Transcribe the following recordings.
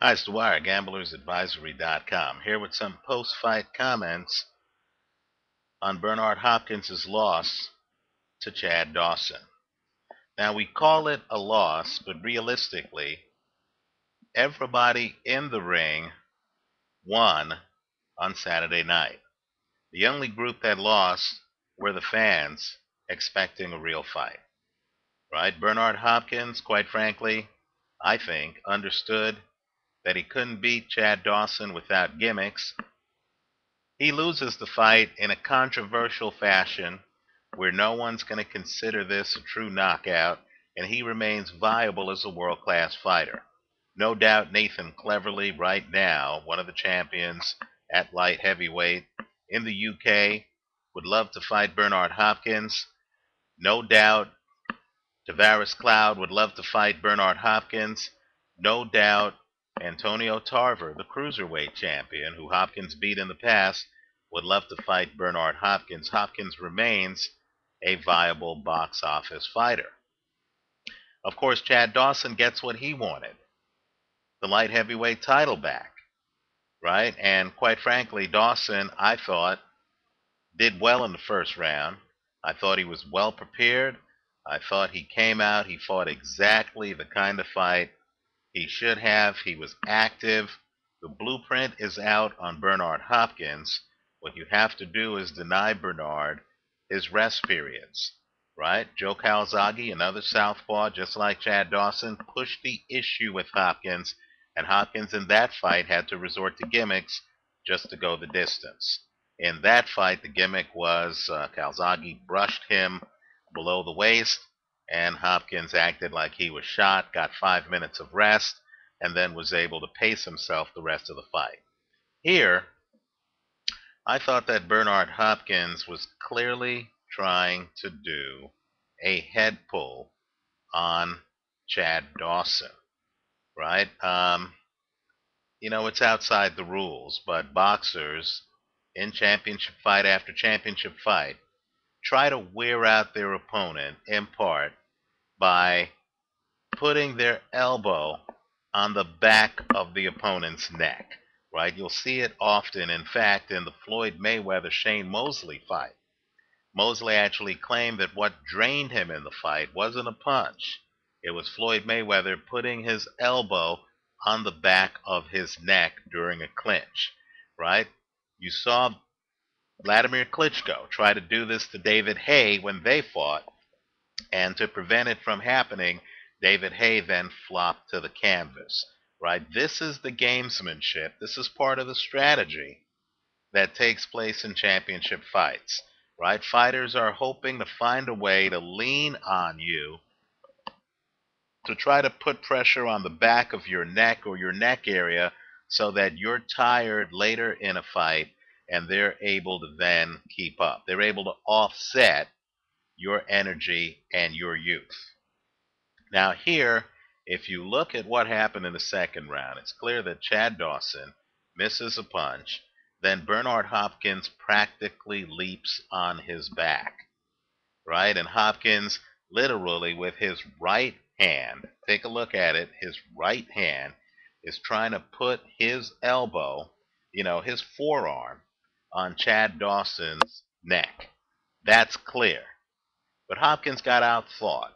Hi, it's Dwyer, GamblersAdvisory.com, here with some post-fight comments on Bernard Hopkins' loss to Chad Dawson. Now, we call it a loss, but realistically, everybody in the ring won on Saturday night. The only group that lost were the fans expecting a real fight, right? Bernard Hopkins, quite frankly, I think, understood that he couldn't beat Chad Dawson without gimmicks. He loses the fight in a controversial fashion where no one's going to consider this a true knockout, and he remains viable as a world-class fighter. No doubt Nathan Cleverly, right now, one of the champions at light heavyweight in the UK, would love to fight Bernard Hopkins. No doubt Tavares Cloud would love to fight Bernard Hopkins. No doubt Antonio Tarver, the cruiserweight champion, who Hopkins beat in the past, would love to fight Bernard Hopkins. Hopkins remains a viable box office fighter. Of course, Chad Dawson gets what he wanted, the light heavyweight title back, right? And quite frankly, Dawson, I thought, did well in the first round. I thought he was well prepared. I thought he came out, he fought exactly the kind of fight he should have. He was active. The blueprint is out on Bernard Hopkins. What you have to do is deny Bernard his rest periods, right? Joe Calzaghe, another southpaw, just like Chad Dawson, pushed the issue with Hopkins, and Hopkins in that fight had to resort to gimmicks just to go the distance. In that fight, the gimmick was Calzaghe brushed him below the waist, and Hopkins acted like he was shot, got 5 minutes of rest, and then was able to pace himself the rest of the fight. Here, I thought that Bernard Hopkins was clearly trying to do a head pull on Chad Dawson, right? It's outside the rules, but boxers in championship fight after championship fight try to wear out their opponent in part by putting their elbow on the back of the opponent's neck, right? You'll see it often. In fact, in the Floyd Mayweather-Shane Mosley fight, Mosley actually claimed that what drained him in the fight wasn't a punch. It was Floyd Mayweather putting his elbow on the back of his neck during a clinch, right? You saw Vladimir Klitschko try to do this to David Haye when they fought, and to prevent it from happening, David Haye then flopped to the canvas, right? This is the gamesmanship. This is part of the strategy that takes place in championship fights, right? Fighters are hoping to find a way to lean on you to try to put pressure on the back of your neck or your neck area so that you're tired later in a fight and they're able to then keep up. They're able to offset your energy and your youth. Now here, if you look at what happened in the second round, it's clear that Chad Dawson misses a punch, then Bernard Hopkins practically leaps on his back, right? And Hopkins literally with his right hand, take a look at it, his right hand is trying to put his elbow, his forearm on Chad Dawson's neck. That's clear. But Hopkins got outthought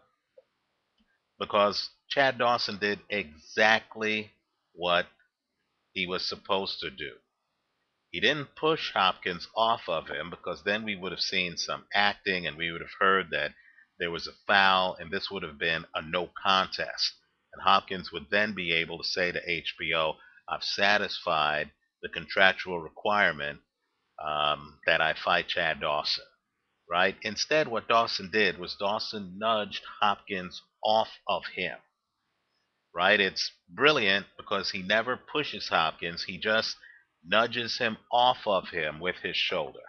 because Chad Dawson did exactly what he was supposed to do. He didn't push Hopkins off of him because then we would have seen some acting and we would have heard that there was a foul and this would have been a no contest. And Hopkins would then be able to say to HBO, I've satisfied the contractual requirement that I fight Chad Dawson. Right? Instead, what Dawson did was Dawson nudged Hopkins off of him. Right? It's brilliant because he never pushes Hopkins. He just nudges him off of him with his shoulder.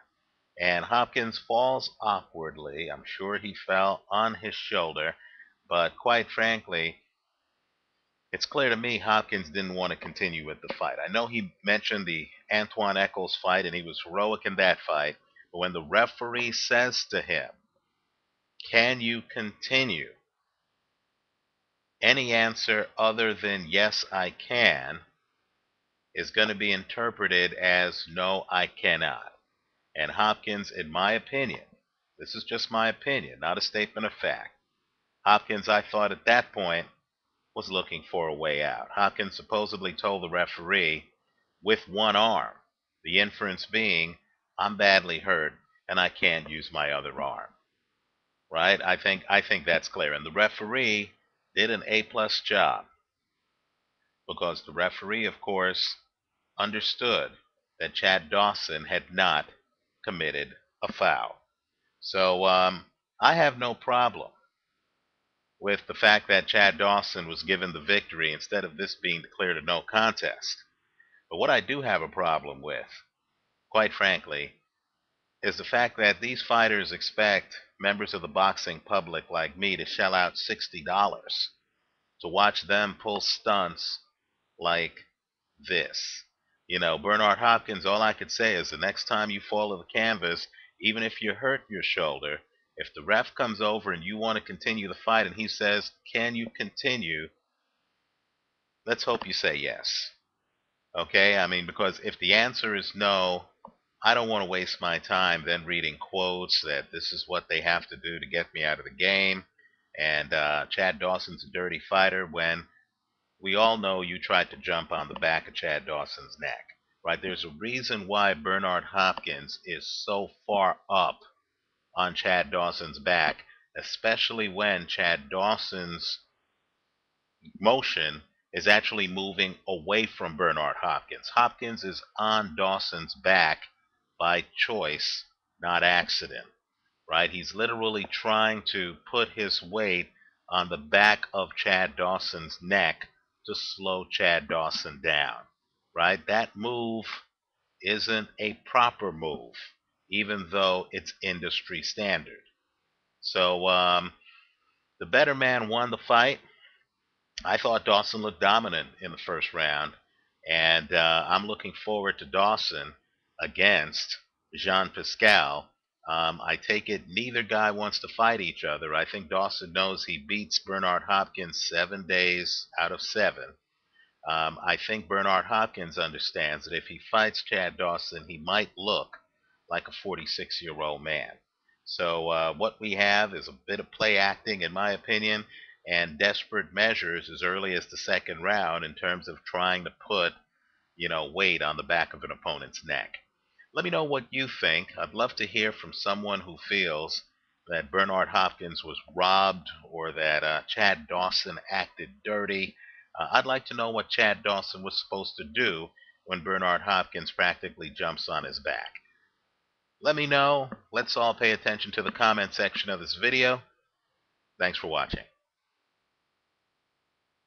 And Hopkins falls awkwardly. I'm sure he fell on his shoulder. But quite frankly, it's clear to me Hopkins didn't want to continue with the fight. I know he mentioned the Antoine Eccles fight, and he was heroic in that fight. But when the referee says to him, can you continue? Any answer other than yes, I can, is going to be interpreted as no, I cannot. And Hopkins, in my opinion, this is just my opinion, not a statement of fact. Hopkins, I thought at that point, was looking for a way out. Hopkins supposedly told the referee with one arm, the inference being, I'm badly hurt and I can't use my other arm. Right? I think that's clear. And the referee did an A-plus job because the referee, of course, understood that Chad Dawson had not committed a foul. So I have no problem with the fact that Chad Dawson was given the victory instead of this being declared a no contest. But what I do have a problem with, quite frankly, is the fact that these fighters expect members of the boxing public like me to shell out $60 to watch them pull stunts like this. You know, Bernard Hopkins, all I could say is the next time you fall to the canvas, even if you hurt your shoulder, if the ref comes over and you want to continue the fight and he says, can you continue? Let's hope you say yes. Okay? I mean, because if the answer is no, I don't want to waste my time then reading quotes that this is what they have to do to get me out of the game. And Chad Dawson's a dirty fighter when we all know you tried to jump on the back of Chad Dawson's neck. Right? There's a reason why Bernard Hopkins is so far up on Chad Dawson's back, especially when Chad Dawson's motion is actually moving away from Bernard Hopkins. Hopkins is on Dawson's back by choice, not accident, right? He's literally trying to put his weight on the back of Chad Dawson's neck to slow Chad Dawson down, right? That move isn't a proper move, even though it's industry standard. So the better man won the fight. I thought Dawson looked dominant in the first round, and I'm looking forward to Dawson against Jean Pascal. I take it neither guy wants to fight each other. I think Dawson knows he beats Bernard Hopkins 7 days out of 7. I think Bernard Hopkins understands that if he fights Chad Dawson, he might look like a 46-year-old man. So what we have is a bit of play acting, in my opinion, and desperate measures as early as the second round in terms of trying to put, weight on the back of an opponent's neck. Let me know what you think. I'd love to hear from someone who feels that Bernard Hopkins was robbed or that Chad Dawson acted dirty. I'd like to know what Chad Dawson was supposed to do when Bernard Hopkins practically jumps on his back. Let me know. Let's all pay attention to the comment section of this video. Thanks for watching.